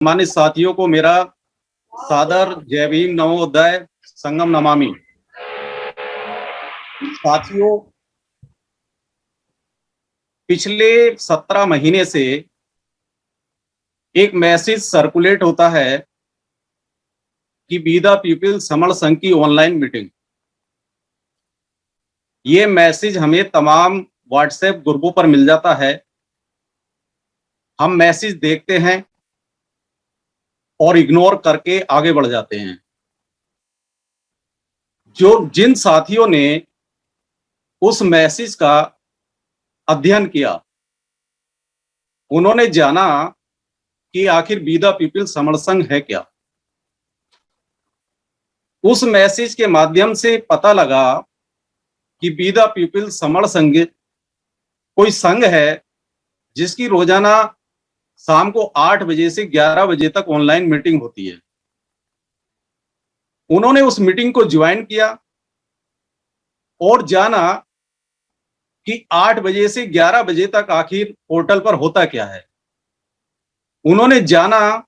सम्मानित साथियों को मेरा सादर जय भीम नमोदय संगम नमामि। साथियों, पिछले 17 महीने से एक मैसेज सर्कुलेट होता है कि बी द पीपल समर संघ की ऑनलाइन मीटिंग। ये मैसेज हमें तमाम व्हाट्सएप ग्रुपों पर मिल जाता है। हम मैसेज देखते हैं और इग्नोर करके आगे बढ़ जाते हैं। जिन साथियों ने उस मैसेज का अध्ययन किया, उन्होंने जाना कि आखिर बी द पीपल समर संघ है क्या। उस मैसेज के माध्यम से पता लगा कि बी द पीपल समर संघ कोई संघ है जिसकी रोजाना शाम को 8 बजे से 11 बजे तक ऑनलाइन मीटिंग होती है। उन्होंने उस मीटिंग को ज्वाइन किया और जाना कि 8 बजे से 11 बजे तक आखिर पोर्टल पर होता क्या है। उन्होंने जाना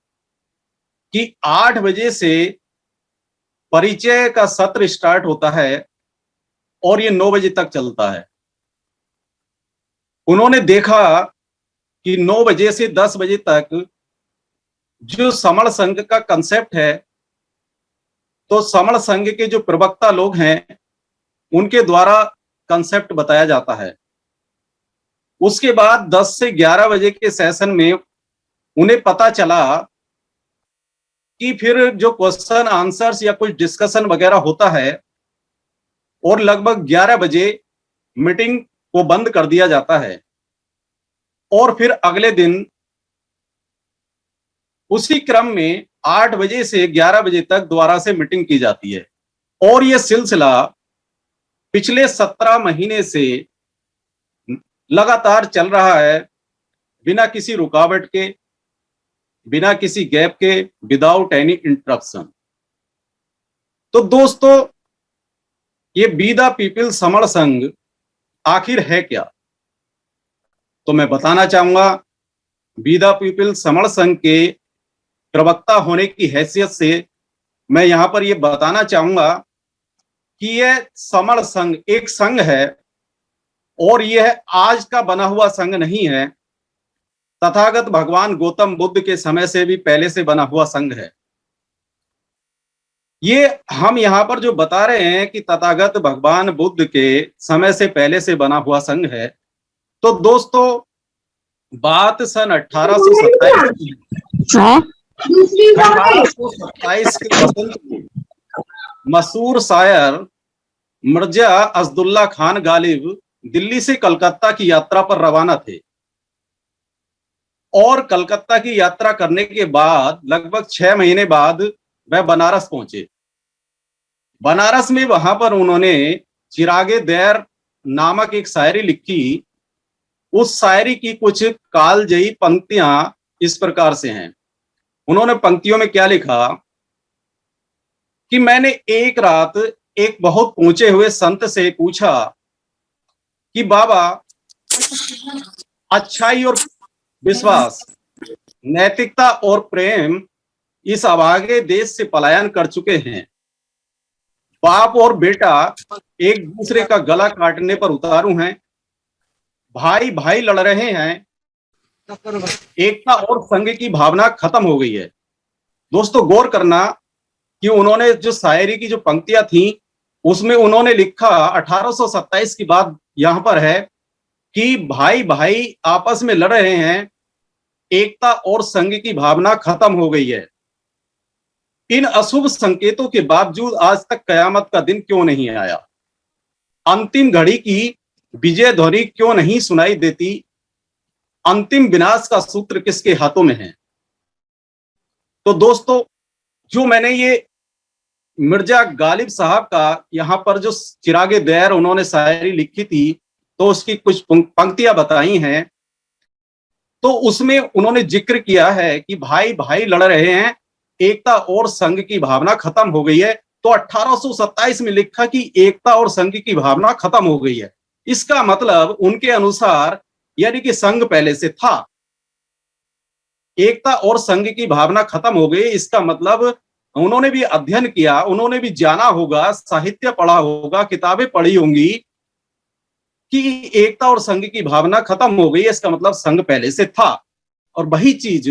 कि 8 बजे से परिचय का सत्र स्टार्ट होता है और ये 9 बजे तक चलता है। उन्होंने देखा कि 9 बजे से 10 बजे तक जो समर संघ का कंसेप्ट है, तो समर संघ के जो प्रवक्ता लोग हैं उनके द्वारा कंसेप्ट बताया जाता है। उसके बाद 10 से 11 बजे के सेशन में उन्हें पता चला कि फिर जो क्वेश्चन आंसर्स या कुछ डिस्कशन वगैरह होता है और लगभग 11 बजे मीटिंग को बंद कर दिया जाता है और फिर अगले दिन उसी क्रम में 8 बजे से 11 बजे तक दोबारा से मीटिंग की जाती है। और यह सिलसिला पिछले 17 महीने से लगातार चल रहा है, बिना किसी रुकावट के, बिना किसी गैप के, विदाउट एनी इंटरप्शन। तो दोस्तों, ये बी द पीपल समर संघ आखिर है क्या, तो मैं बताना चाहूंगा। बी द पीपल समर संघ के प्रवक्ता होने की हैसियत से मैं यहां पर यह बताना चाहूंगा कि यह समर संघ एक संघ है और यह आज का बना हुआ संघ नहीं है। तथागत भगवान गौतम बुद्ध के समय से भी पहले से बना हुआ संघ है। ये हम यहाँ पर जो बता रहे हैं कि तथागत भगवान बुद्ध के समय से पहले से बना हुआ संघ है, तो दोस्तों बात सन 1827 के वसंत में मशहूर शायर मिर्जा असदुल्ला खान गालिब दिल्ली से कलकत्ता की यात्रा पर रवाना थे और कलकत्ता की यात्रा करने के बाद लगभग 6 महीने बाद वह बनारस पहुंचे। बनारस में वहां पर उन्होंने चिरागे दैर नामक एक शायरी लिखी। उस शायरी की कुछ कालजयी पंक्तियां इस प्रकार से हैं। उन्होंने पंक्तियों में क्या लिखा कि मैंने एक रात एक बहुत ऊंचे हुए संत से पूछा कि बाबा, अच्छाई और विश्वास, नैतिकता और प्रेम इस अभागे देश से पलायन कर चुके हैं। बाप और बेटा एक दूसरे का गला काटने पर उतारू हैं। भाई भाई लड़ रहे हैं। एकता और संघ की भावना खत्म हो गई है। दोस्तों गौर करना कि उन्होंने जो शायरी की जो पंक्तियां थी उसमें उन्होंने लिखा 1827 की बात यहां पर है कि भाई भाई आपस में लड़ रहे हैं, एकता और संघ की भावना खत्म हो गई है। इन अशुभ संकेतों के बावजूद आज तक कयामत का दिन क्यों नहीं आया? अंतिम घड़ी की विजय ध्वनि क्यों नहीं सुनाई देती? अंतिम विनाश का सूत्र किसके हाथों में है? तो दोस्तों, जो मैंने ये मिर्जा गालिब साहब का यहाँ पर जो चिरागे दैर उन्होंने शायरी लिखी थी, तो उसकी कुछ पंक्तियां बताई हैं। तो उसमें उन्होंने जिक्र किया है कि भाई भाई लड़ रहे हैं, एकता और संघ की भावना खत्म हो गई है। तो 1827 में लिखा कि एकता और संघ की भावना खत्म हो गई है। इसका मतलब उनके अनुसार यानी कि संघ पहले से था। एकता और संघ की भावना खत्म हो गई, इसका मतलब उन्होंने भी अध्ययन किया, उन्होंने भी जाना होगा, साहित्य पढ़ा होगा, किताबें पढ़ी होंगी कि एकता और संघ की भावना खत्म हो गई, इसका मतलब संघ पहले से था। और वही चीज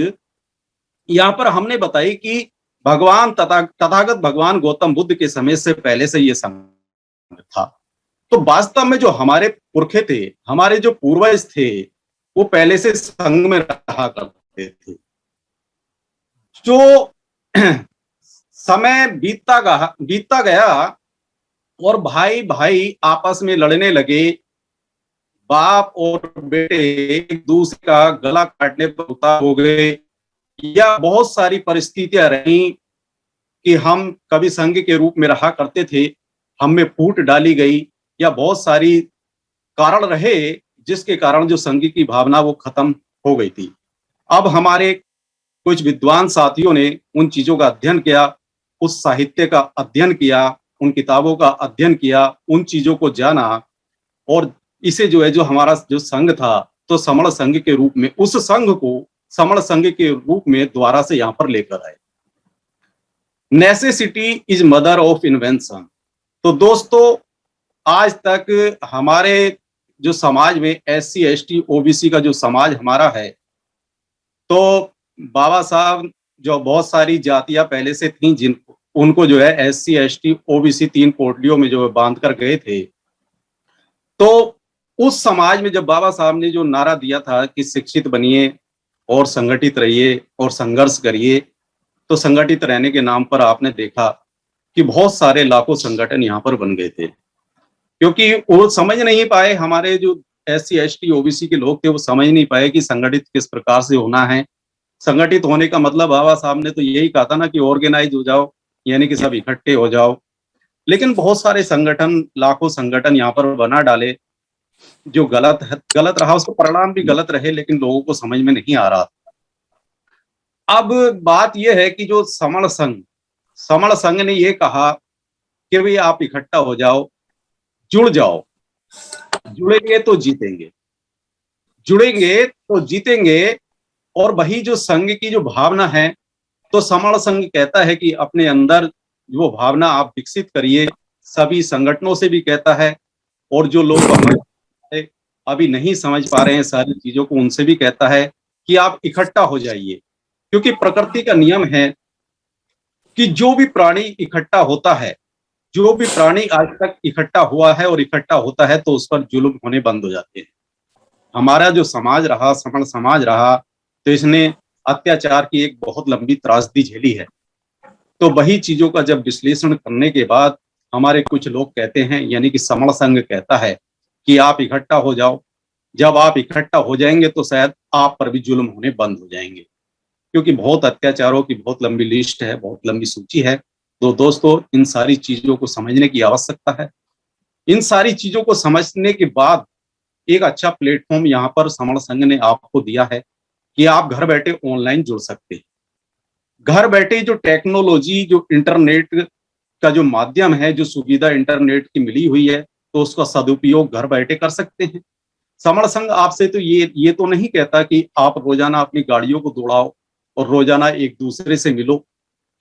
यहां पर हमने बताई कि भगवान तथागत भगवान गौतम बुद्ध के समय से पहले से ये संघ था। तो वास्तव में जो हमारे पुरखे थे, हमारे जो पूर्वज थे, वो पहले से संघ में रहा करते थे। जो समय बीतता गया और भाई भाई आपस में लड़ने लगे, बाप और बेटे एक दूसरे का गला काटने पर उतार हो गए, या बहुत सारी परिस्थितियां रही कि हम कभी संघ के रूप में रहा करते थे, हम में फूट डाली गई, या बहुत सारी कारण रहे जिसके कारण जो संघ की भावना वो खत्म हो गई थी। अब हमारे कुछ विद्वान साथियों ने उन चीजों का अध्ययन किया, उस साहित्य का अध्ययन किया, उन किताबों का अध्ययन किया, उन चीजों को जाना, और इसे जो है, जो हमारा जो संघ था, तो समण संघ के रूप में, उस संघ को समण संघ के रूप में द्वारा से यहां पर लेकर आए। Necessity is mother of invention. तो दोस्तों, आज तक हमारे जो समाज में SC ST OBC का जो समाज हमारा है, तो बाबा साहब जो बहुत सारी जातियां पहले से थी, जिन उनको जो है SC ST OBC 3 पोटलियों में जो बांध कर गए थे। तो उस समाज में जब बाबा साहब ने जो नारा दिया था कि शिक्षित बनिए और संगठित रहिए और संघर्ष करिए, तो संगठित रहने के नाम पर आपने देखा कि बहुत सारे लाखों संगठन यहाँ पर बन गए थे, क्योंकि वो समझ नहीं पाए, हमारे जो SC ST OBC के लोग थे वो समझ नहीं पाए कि संगठित किस प्रकार से होना है। संगठित होने का मतलब बाबा साहब ने तो यही कहा था ना कि ऑर्गेनाइज हो जाओ, यानी कि सब इकट्ठे हो जाओ। लेकिन बहुत सारे संगठन, लाखों संगठन यहाँ पर बना डाले, जो गलत रहा, उसका परिणाम भी गलत रहे, लेकिन लोगों को समझ में नहीं आ रहा। अब बात यह है कि जो समण संघ ने ये कहा कि भाई आप इकट्ठा हो जाओ, जुड़ जाओ, जुड़ेंगे तो जीतेंगे, जुड़ेंगे तो जीतेंगे। और वही जो संघ की जो भावना है, तो समण संघ कहता है कि अपने अंदर वो भावना आप विकसित करिए, सभी संगठनों से भी कहता है, और जो लोग अभी नहीं समझ पा रहे हैं सारी चीजों को, उनसे भी कहता है कि आप इकट्ठा हो जाइए। क्योंकि प्रकृति का नियम है कि जो भी प्राणी इकट्ठा होता है, जो भी प्राणी आज तक इकट्ठा हुआ है और इकट्ठा होता है, तो उस पर जुल्म होने बंद हो जाते हैं। हमारा जो समाज रहा, समण समाज रहा, तो इसने अत्याचार की एक बहुत लंबी त्रासदी झेली है। तो वही चीजों का जब विश्लेषण करने के बाद हमारे कुछ लोग कहते हैं, यानी कि समण संघ कहता है कि आप इकट्ठा हो जाओ। जब आप इकट्ठा हो जाएंगे तो शायद आप पर भी जुल्म होने बंद हो जाएंगे, क्योंकि बहुत अत्याचारों की बहुत लंबी लिस्ट है, बहुत लंबी सूची है। तो दोस्तों, इन सारी चीजों को समझने की आवश्यकता है। इन सारी चीजों को समझने के बाद एक अच्छा प्लेटफॉर्म यहाँ पर समण संघ ने आपको दिया है कि आप घर बैठे ऑनलाइन जुड़ सकते हैं। घर बैठे जो टेक्नोलॉजी, जो इंटरनेट का जो माध्यम है, जो सुविधा इंटरनेट की मिली हुई है, तो उसका सदुपयोग घर बैठे कर सकते हैं। समण संघ आपसे तो ये तो नहीं कहता कि आप रोजाना अपनी गाड़ियों को दौड़ाओ और रोजाना एक दूसरे से मिलो।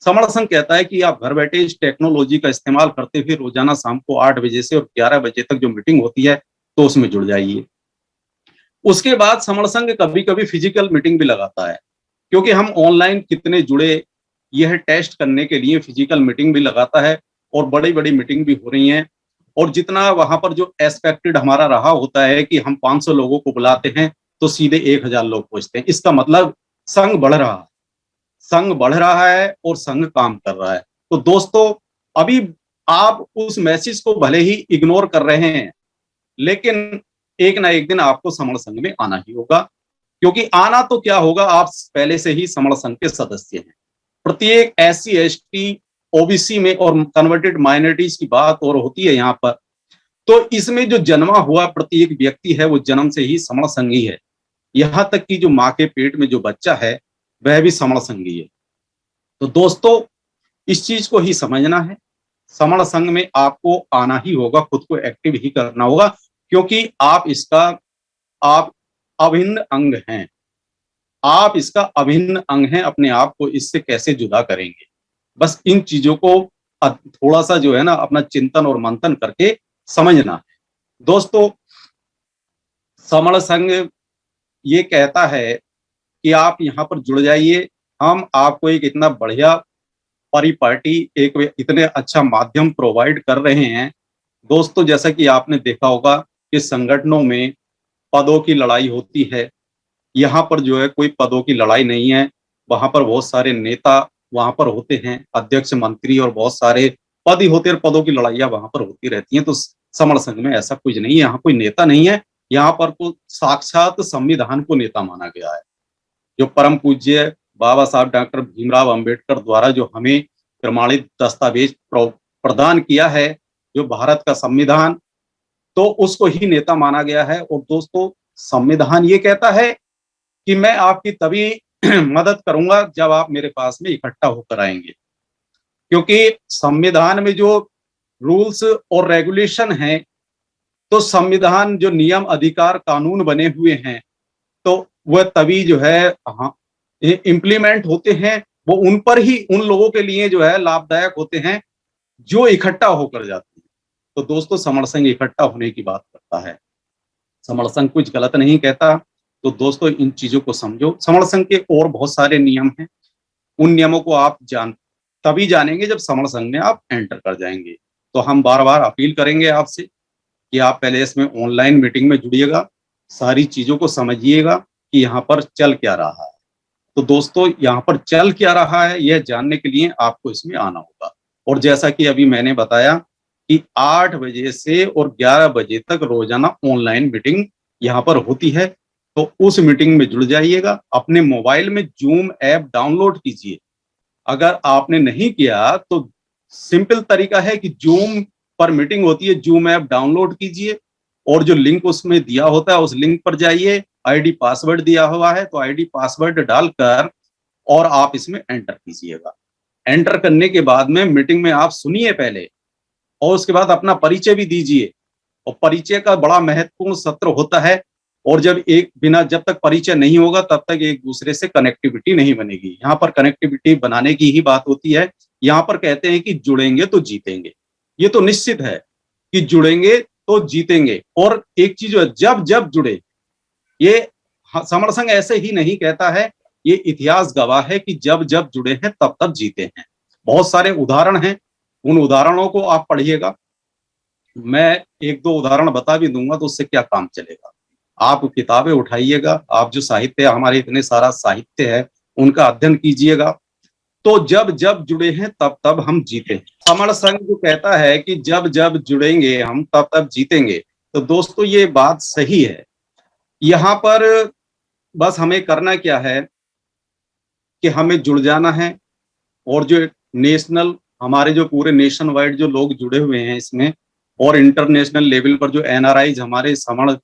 समण संघ कहता है कि आप घर बैठे इस टेक्नोलॉजी का इस्तेमाल करते हुए रोजाना शाम को 8 बजे से और 11 बजे तक जो मीटिंग होती है, तो उसमें जुड़ जाइए। उसके बाद समण संघ कभी कभी फिजिकल मीटिंग भी लगाता है, क्योंकि हम ऑनलाइन कितने जुड़े, यह टेस्ट करने के लिए फिजिकल मीटिंग भी लगाता है, और बड़ी बड़ी मीटिंग भी हो रही हैं। और जितना वहां पर जो एक्सपेक्टेड हमारा रहा होता है कि हम 500 लोगों को बुलाते हैं, तो सीधे 1000 लोग पहुंचते हैं। इसका मतलब संघ बढ़ रहा है, संघ बढ़ रहा है और संघ काम कर रहा है। तो दोस्तों, अभी आप उस मैसेज को भले ही इग्नोर कर रहे हैं, लेकिन एक ना एक दिन आपको समण संघ में आना ही होगा। क्योंकि आना तो क्या होगा, आप पहले से ही समण संघ के सदस्य हैं। प्रत्येक SC ST OBC में और कन्वर्टेड माइनॉरिटीज की बात और होती है यहाँ पर, तो इसमें जो जन्मा हुआ प्रत्येक व्यक्ति है, वो जन्म से ही समण संघी है। यहाँ तक कि जो माँ के पेट में जो बच्चा है, वह भी समण संघी है। तो दोस्तों, इस चीज को ही समझना है। समण संघ में आपको आना ही होगा, खुद को एक्टिव ही करना होगा, क्योंकि आप इसका आप अभिन्न अंग हैं। आप इसका अभिन्न अंग हैं, अपने आप को इससे कैसे जुदा करेंगे। बस इन चीजों को थोड़ा सा जो है ना अपना चिंतन और मंथन करके समझना है। दोस्तों, समण संघ ये कहता है कि आप यहाँ पर जुड़ जाइए, हम आपको एक इतना बढ़िया परिपाटी, एक इतने अच्छा माध्यम प्रोवाइड कर रहे हैं। दोस्तों, जैसा कि आपने देखा होगा कि संगठनों में पदों की लड़ाई होती है, यहाँ पर जो है कोई पदों की लड़ाई नहीं है। वहां पर बहुत सारे नेता वहां पर होते हैं, अध्यक्ष, मंत्री और बहुत सारे पद ही होते हैं, पदों की लड़ाइयां वहां पर होती रहती हैं। तो समण संघ में ऐसा कुछ नहीं है, यहाँ कोई नेता नहीं है। यहाँ पर तो साक्षात संविधान को नेता माना गया है, जो परम पूज्य बाबा साहब डॉक्टर भीमराव अंबेडकर द्वारा जो हमें प्रमाणित दस्तावेज प्रदान किया है, जो भारत का संविधान, तो उसको ही नेता माना गया है। और दोस्तों, संविधान ये कहता है कि मैं आपकी तभी मदद करूंगा जब आप मेरे पास में इकट्ठा होकर आएंगे, क्योंकि संविधान में जो रूल्स और रेगुलेशन हैं, तो संविधान जो नियम, अधिकार, कानून बने हुए हैं, तो वह तभी जो है इम्प्लीमेंट होते हैं। वो उन पर ही, उन लोगों के लिए जो है लाभदायक होते हैं जो इकट्ठा होकर जाते हैं। तो दोस्तों, समण संघ इकट्ठा होने की बात करता है, समण संघ कुछ गलत नहीं कहता। तो दोस्तों, इन चीजों को समझो। समण संघ के और बहुत सारे नियम हैं, उन नियमों को आप तभी जानेंगे जब समण संघ में आप एंटर कर जाएंगे। तो हम बार बार अपील करेंगे आपसे कि आप पहले इसमें ऑनलाइन मीटिंग में जुड़िएगा, सारी चीजों को समझिएगा कि यहाँ पर चल क्या रहा है। तो दोस्तों, यहाँ पर चल क्या रहा है यह जानने के लिए आपको इसमें आना होगा। और जैसा कि अभी मैंने बताया कि 8 बजे से और 11 बजे तक रोजाना ऑनलाइन मीटिंग यहाँ पर होती है। तो उस मीटिंग में जुड़ जाइएगा। अपने मोबाइल में जूम ऐप डाउनलोड कीजिए। अगर आपने नहीं किया तो सिंपल तरीका है कि जूम पर मीटिंग होती है, जूम ऐप डाउनलोड कीजिए और जो लिंक उसमें दिया होता है उस लिंक पर जाइए। आईडी पासवर्ड दिया हुआ है, तो आईडी पासवर्ड डालकर और आप इसमें एंटर कीजिएगा। एंटर करने के बाद में मीटिंग में आप सुनिए पहले, और उसके बाद अपना परिचय भी दीजिए। और परिचय का बड़ा महत्वपूर्ण सत्र होता है। और जब तक परिचय नहीं होगा तब तक एक दूसरे से कनेक्टिविटी नहीं बनेगी। यहाँ पर कनेक्टिविटी बनाने की ही बात होती है। यहाँ पर कहते हैं कि जुड़ेंगे तो जीतेंगे। ये तो निश्चित है कि जुड़ेंगे तो जीतेंगे। और एक चीज है, जब जब जुड़े, ये समण संघ ऐसे ही नहीं कहता है, ये इतिहास गवाह है कि जब जब जुड़े हैं तब तब जीते हैं। बहुत सारे उदाहरण हैं, उन उदाहरणों को आप पढ़िएगा। मैं एक दो उदाहरण बता भी दूंगा तो उससे क्या काम चलेगा। आप किताबें उठाइएगा, आप जो साहित्य, हमारे इतने सारा साहित्य है, उनका अध्ययन कीजिएगा। तो जब जब जुड़े हैं तब तब हम जीते हैं। समण संघ जो कहता है कि जब जब जुड़ेंगे हम तब तब जीतेंगे, तो दोस्तों ये बात सही है। यहाँ पर बस हमें करना क्या है कि हमें जुड़ जाना है। और जो नेशनल, हमारे जो पूरे नेशन वाइड जो लोग जुड़े हुए हैं इसमें, और इंटरनेशनल लेवल पर जो एनआरआईज हमारे समण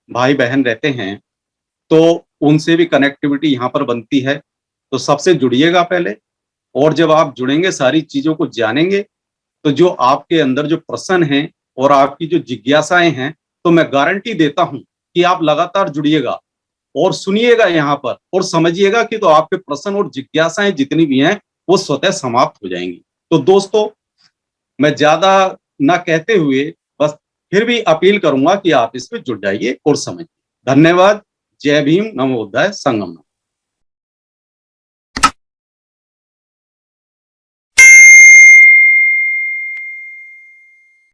भाई बहन रहते हैं, तो उनसे भी कनेक्टिविटी यहाँ पर बनती है। तो सबसे जुड़िएगा पहले, और जब आप जुड़ेंगे, सारी चीजों को जानेंगे, तो जो आपके अंदर जो प्रश्न हैं और आपकी जो जिज्ञासाएं हैं, तो मैं गारंटी देता हूं कि आप लगातार जुड़िएगा और सुनिएगा यहाँ पर, और समझिएगा कि तो आपके प्रश्न और जिज्ञासाएं जितनी भी हैं वो स्वतः समाप्त हो जाएंगी। तो दोस्तों, मैं ज्यादा ना कहते हुए बस फिर भी अपील करूंगा कि आप इसमें जुड़ जाइए और समझिए। धन्यवाद। जय भीम, नमो बुद्धाय, संगम।